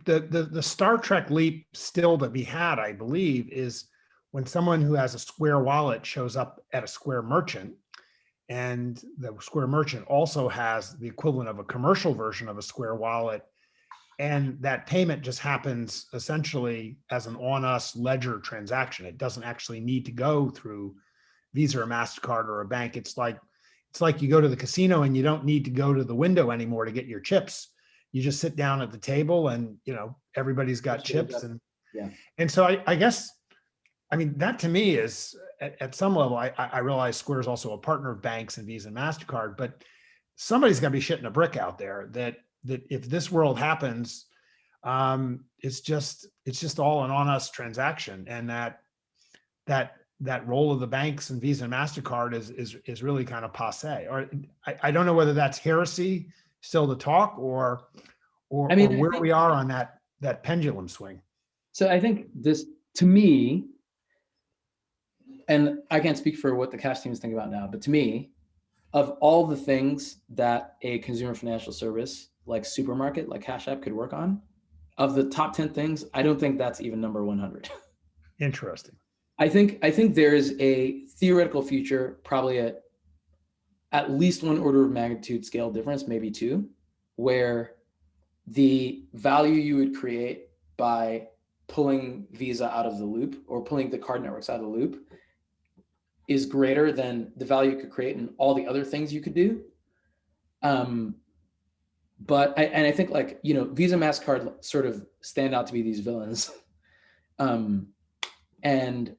The Star Trek leap still to be had, I believe, is when someone who has a Square wallet shows up at a Square merchant, and the Square merchant also has the equivalent of a commercial version of a Square wallet, and that payment just happens essentially as an on-us ledger transaction. It doesn't actually need to go through Visa or MasterCard or a bank. It's like you go to the casino and you don't need to go to the window anymore to get your chips. You just sit down at the table and, everybody's got chips. Yeah. And so I guess, I mean, that to me is at some level, I realize Square is also a partner of banks and Visa and MasterCard, but somebody's got to be shitting a brick out there that if this world happens, it's just all an on us transaction, and that role of the banks and Visa and MasterCard is really kind of passé. Or I don't know whether that's heresy still to talk, or I mean, where we are on that pendulum swing. So I think this, to me, and I can't speak for what the cash team is thinking about now, but to me, of all the things that a consumer financial service like supermarket, like Cash App could work on, of the top 10 things, I don't think that's even number 100. Interesting. I think there is a theoretical future, probably at least one order of magnitude scale difference, maybe two, where the value you would create by pulling Visa out of the loop or pulling the card networks out of the loop is greater than the value you could create in all the other things you could do. But I think, like, Visa, MasterCard sort of stand out to be these villains. And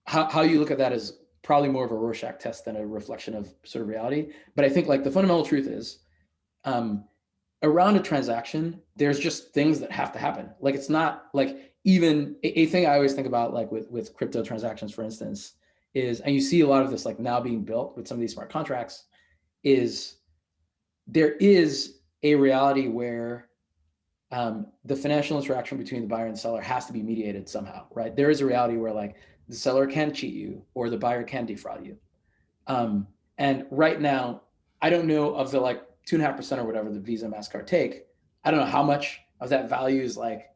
how you look at that is probably more of a Rorschach test than a reflection of sort of reality. But I think, like, the fundamental truth is, around a transaction, there's just things that have to happen. Like, it's not like, even a thing I always think about, like with crypto transactions, for instance, is, and you see a lot of this like now being built with some of these smart contracts, is there is a reality where the financial interaction between the buyer and the seller has to be mediated somehow, right? There is a reality where, like, the seller can cheat you or the buyer can defraud you. And right now, I don't know, of the like 2.5% or whatever the Visa and MasterCard take, I don't know how much of that value is like,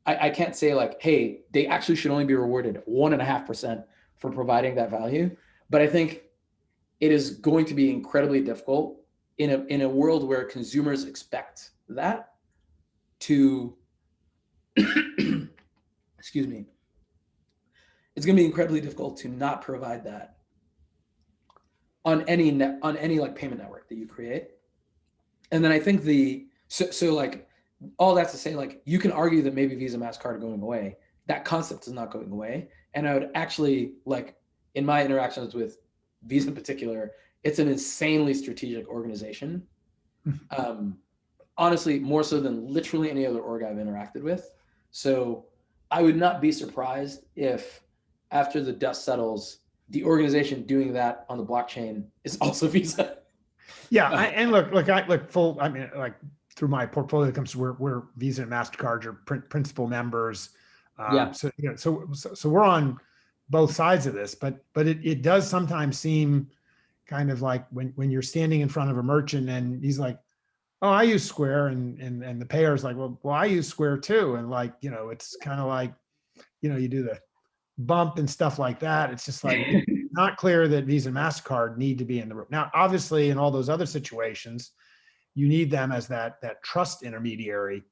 I can't say like, hey, they actually should only be rewarded 1.5% for providing that value. But I think it is going to be incredibly difficult in a world where consumers expect that to, excuse me, it's going to be incredibly difficult to not provide that on any like payment network that you create. And then I think so like, all that to say, like, you can argue that maybe Visa, MasterCard are going away. That concept is not going away. And I would actually, like, in my interactions with Visa in particular, it's an insanely strategic organization. Honestly, more so than literally any other org I've interacted with. So I would not be surprised if after the dust settles, the organization doing that on the blockchain is also Visa. Yeah, and through my portfolio comes we're Visa and MasterCard are principal members. Yeah. So we're on both sides of this, but it does sometimes seem kind of like when you're standing in front of a merchant and he's like, oh, I use Square, and the payer's like, well, I use Square too, and like, it's kind of like, you do the bump and stuff like that. It's just like, it's not clear that Visa and MasterCard need to be in the room. Now, obviously, in all those other situations, you need them as that trust intermediary.